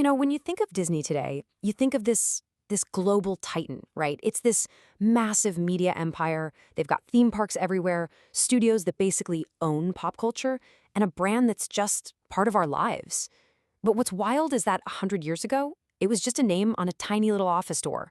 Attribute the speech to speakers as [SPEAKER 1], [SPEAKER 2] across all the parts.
[SPEAKER 1] When you think of Disney today, you think of this global titan, right? It's this massive media empire. They've got theme parks everywhere, studios that basically own pop culture, and a brand that's just part of our lives. But what's wild is that 100 years ago, it was just a name on a tiny little office door.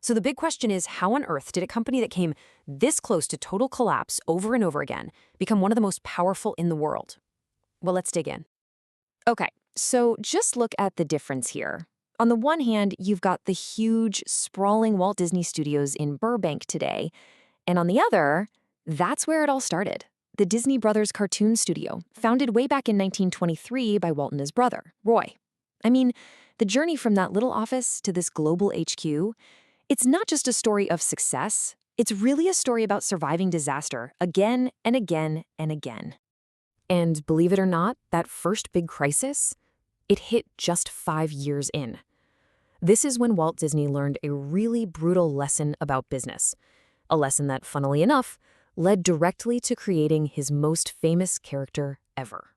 [SPEAKER 1] So the big question is, how on earth did a company that came this close to total collapse over and over again become one of the most powerful in the world? Well, let's dig in. Okay, so just look at the difference here. On the one hand, you've got the huge, sprawling Walt Disney Studios in Burbank today. And on the other, that's where it all started. The Disney Brothers Cartoon Studio, founded way back in 1923 by Walt and his brother, Roy. I mean, the journey from that little office to this global HQ, it's not just a story of success, it's really a story about surviving disaster again and again and again. And believe it or not, that first big crisis, it hit just 5 years in. This is when Walt Disney learned a really brutal lesson about business. A lesson that, funnily enough, led directly to creating his most famous character ever.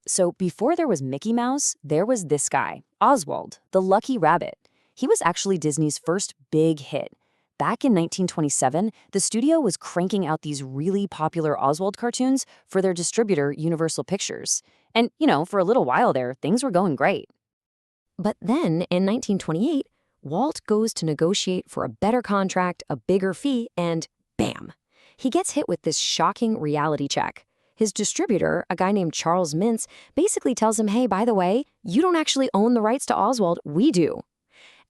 [SPEAKER 1] So before there was Mickey Mouse, there was this guy, Oswald, the Lucky Rabbit. He was actually Disney's first big hit. Back in 1927, the studio was cranking out these really popular Oswald cartoons for their distributor, Universal Pictures. And, for a little while there, things were going great. But then, in 1928, Walt goes to negotiate for a better contract, a bigger fee, and bam! He gets hit with this shocking reality check. His distributor, a guy named Charles Mintz, basically tells him, hey, by the way, you don't actually own the rights to Oswald, we do.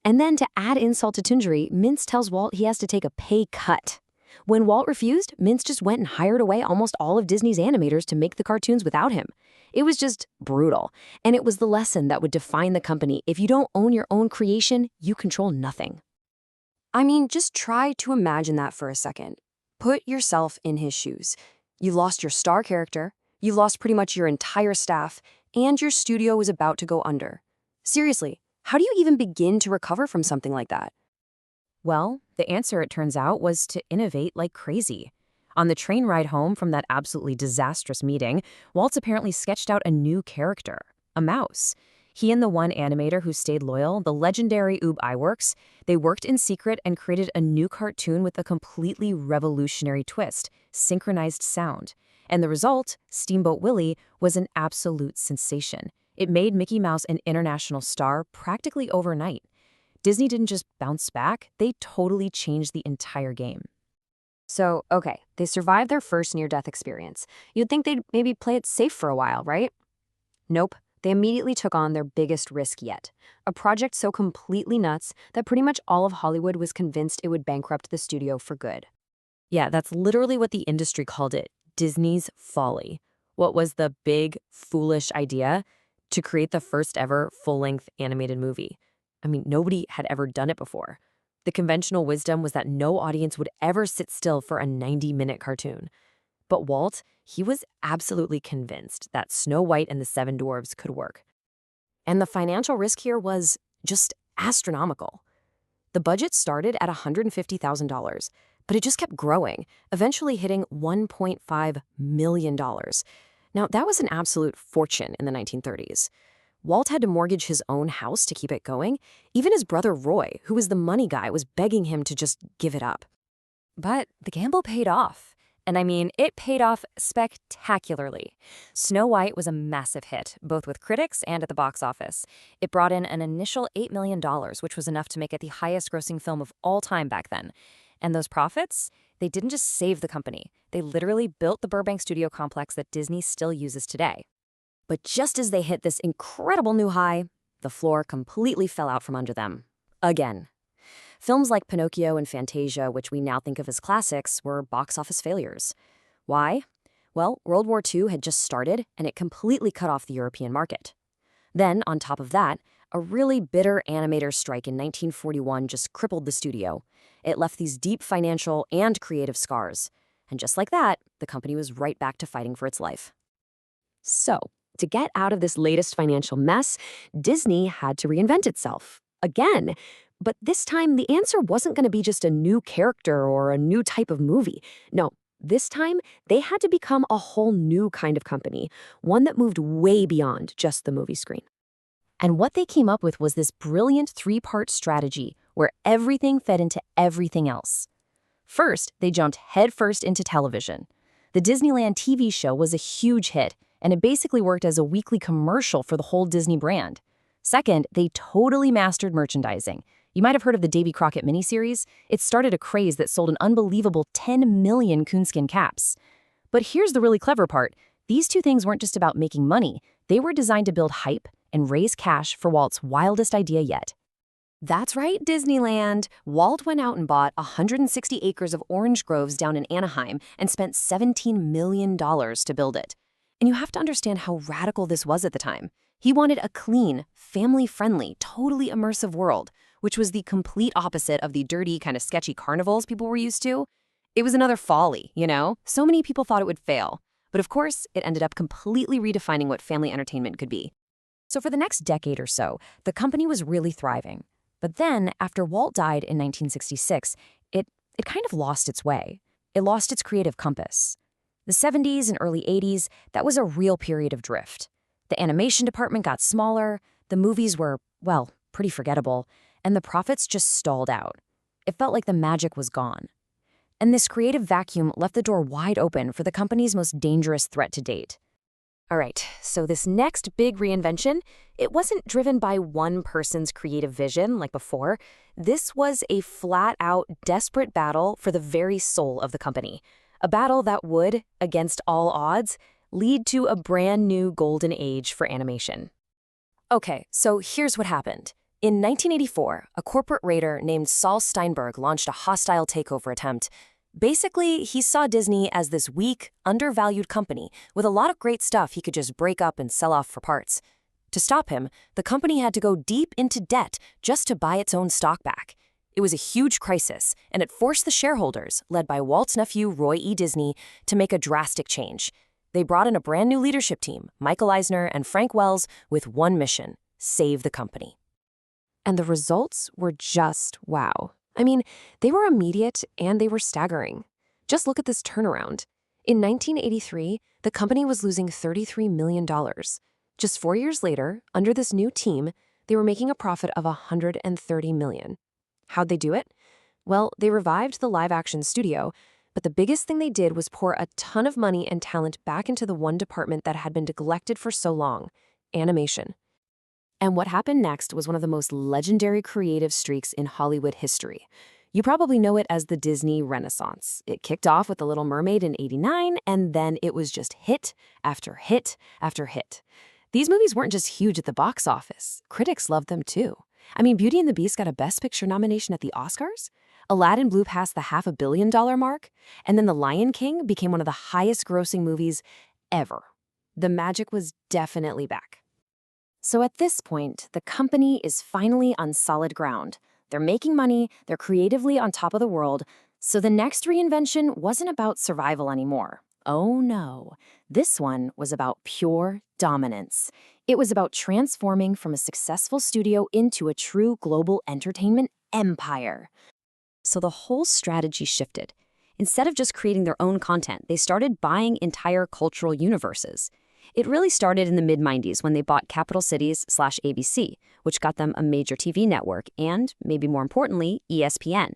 [SPEAKER 1] And then to add insult to injury, Mintz tells Walt he has to take a pay cut. When Walt refused, Mintz just went and hired away almost all of Disney's animators to make the cartoons without him. It was just brutal. And it was the lesson that would define the company. If you don't own your own creation, you control nothing. I mean, just try to imagine that for a second. Put yourself in his shoes. You lost your star character, you lost pretty much your entire staff, and your studio is about to go under. Seriously, how do you even begin to recover from something like that? Well, the answer, it turns out, was to innovate like crazy. On the train ride home from that absolutely disastrous meeting, Waltz apparently sketched out a new character, a mouse. He and the one animator who stayed loyal, the legendary Ub Iwerks, they worked in secret and created a new cartoon with a completely revolutionary twist, synchronized sound. And the result, Steamboat Willie, was an absolute sensation. It made Mickey Mouse an international star practically overnight. Disney didn't just bounce back, they totally changed the entire game. So, okay, they survived their first near-death experience. You'd think they'd maybe play it safe for a while, right? Nope. They immediately took on their biggest risk yet, a project so completely nuts that pretty much all of Hollywood was convinced it would bankrupt the studio for good. Yeah, that's literally what the industry called it, Disney's folly. What was the big, foolish idea? To create the first ever full-length animated movie. I mean, nobody had ever done it before. The conventional wisdom was that no audience would ever sit still for a 90-minute cartoon. But Walt, he was absolutely convinced that Snow White and the Seven Dwarfs could work. And the financial risk here was just astronomical. The budget started at $150,000, but it just kept growing, eventually hitting $1.5 million. Now, that was an absolute fortune in the 1930s. Walt had to mortgage his own house to keep it going. Even his brother Roy, who was the money guy, was begging him to just give it up. But the gamble paid off. And I mean, it paid off spectacularly. Snow White was a massive hit, both with critics and at the box office. It brought in an initial $8 million, which was enough to make it the highest-grossing film of all time back then. And those profits, they didn't just save the company. They literally built the Burbank studio complex that Disney still uses today. But just as they hit this incredible new high, the floor completely fell out from under them. Again. Films like Pinocchio and Fantasia, which we now think of as classics, were box office failures. Why? Well, World War II had just started, and it completely cut off the European market. Then, on top of that, a really bitter animator strike in 1941 just crippled the studio. It left these deep financial and creative scars. And just like that, the company was right back to fighting for its life. So, to get out of this latest financial mess, Disney had to reinvent itself. Again. But this time, the answer wasn't going to be just a new character or a new type of movie. No, this time, they had to become a whole new kind of company, one that moved way beyond just the movie screen.
[SPEAKER 2] And what they came up with was this brilliant three-part strategy where everything fed into everything else. First, they jumped headfirst into television. The Disneyland TV show was a huge hit, and it basically worked as a weekly commercial for the whole Disney brand. Second, they totally mastered merchandising. You might have heard of the Davy Crockett miniseries. It started a craze that sold an unbelievable 10 million coonskin caps. But here's the really clever part. These two things weren't just about making money. They were designed to build hype and raise cash for Walt's wildest idea yet.
[SPEAKER 1] That's right, Disneyland. Walt went out and bought 160 acres of orange groves down in Anaheim and spent $17 million to build it. And you have to understand how radical this was at the time. He wanted a clean, family-friendly, totally immersive world, which was the complete opposite of the dirty, kind of sketchy carnivals people were used to. It was another folly, you know? So many people thought it would fail. But of course, it ended up completely redefining what family entertainment could be. So for the next decade or so, the company was really thriving. But then, after Walt died in 1966, it kind of lost its way. It lost its creative compass. The 70s and early 80s, that was a real period of drift. The animation department got smaller, the movies were, well, pretty forgettable, and the profits just stalled out. It felt like the magic was gone. And this creative vacuum left the door wide open for the company's most dangerous threat to date. All right, so this next big reinvention, it wasn't driven by one person's creative vision like before. This was a flat-out, desperate battle for the very soul of the company. A battle that would, against all odds, lead to a brand new golden age for animation. Okay, so here's what happened. In 1984, a corporate raider named Saul Steinberg launched a hostile takeover attempt. Basically, he saw Disney as this weak, undervalued company with a lot of great stuff he could just break up and sell off for parts. To stop him, the company had to go deep into debt just to buy its own stock back. It was a huge crisis, and it forced the shareholders, led by Walt's nephew Roy E. Disney, to make a drastic change. They brought in a brand new leadership team, Michael Eisner and Frank Wells, with one mission: save the company. And the results were just wow. I mean, they were immediate and they were staggering. Just look at this turnaround. In 1983, the company was losing $33 million. Just 4 years later, under this new team, they were making a profit of $130 million. How'd they do it? Well, they revived the live-action studio, but the biggest thing they did was pour a ton of money and talent back into the one department that had been neglected for so long: animation. And what happened next was one of the most legendary creative streaks in Hollywood history. You probably know it as the Disney Renaissance. It kicked off with The Little Mermaid in '89, and then it was just hit after hit after hit. These movies weren't just huge at the box office. Critics loved them too. I mean, Beauty and the Beast got a Best Picture nomination at the Oscars. Aladdin blew past the $500 million mark. And then The Lion King became one of the highest-grossing movies ever. The magic was definitely back. So at this point, the company is finally on solid ground. They're making money, they're creatively on top of the world, so the next reinvention wasn't about survival anymore. Oh no, this one was about pure dominance. It was about transforming from a successful studio into a true global entertainment empire. So the whole strategy shifted. Instead of just creating their own content, they started buying entire cultural universes. It really started in the mid-90s when they bought Capital Cities/ABC, which got them a major TV network and, maybe more importantly, ESPN.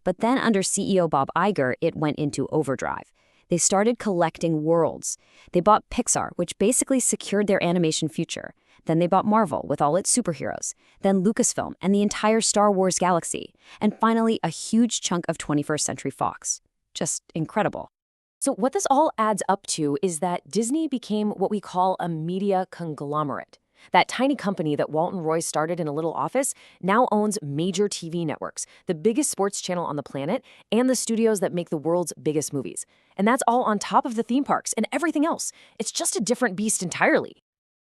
[SPEAKER 1] But then under CEO Bob Iger, it went into overdrive. They started collecting worlds. They bought Pixar, which basically secured their animation future. Then they bought Marvel with all its superheroes. Then Lucasfilm and the entire Star Wars galaxy. And finally, a huge chunk of 21st Century Fox. Just incredible. So what this all adds up to is that Disney became what we call a media conglomerate. That tiny company that Walt and Roy started in a little office now owns major TV networks, the biggest sports channel on the planet, and the studios that make the world's biggest movies. And that's all on top of the theme parks and everything else. It's just a different beast entirely.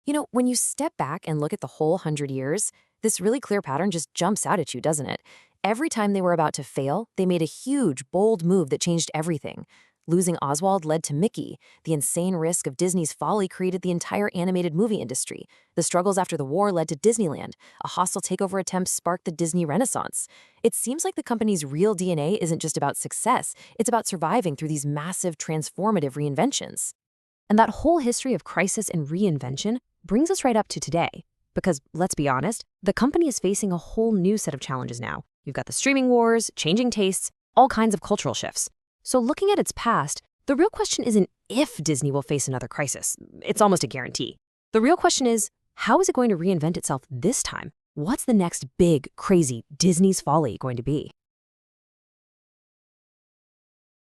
[SPEAKER 1] You know, when you step back and look at the whole 100 years, this really clear pattern just jumps out at you, doesn't it? Every time they were about to fail, they made a huge, bold move that changed everything. Losing Oswald led to Mickey. The insane risk of Disney's folly created the entire animated movie industry. The struggles after the war led to Disneyland. A hostile takeover attempt sparked the Disney Renaissance. It seems like the company's real DNA isn't just about success, it's about surviving through these massive, transformative reinventions. And that whole history of crisis and reinvention brings us right up to today. Because, let's be honest, the company is facing a whole new set of challenges now. You've got the streaming wars, changing tastes, all kinds of cultural shifts. So looking at its past, the real question isn't if Disney will face another crisis. It's almost a guarantee. The real question is, how is it going to reinvent itself this time? What's the next big, crazy Disney's folly going to be?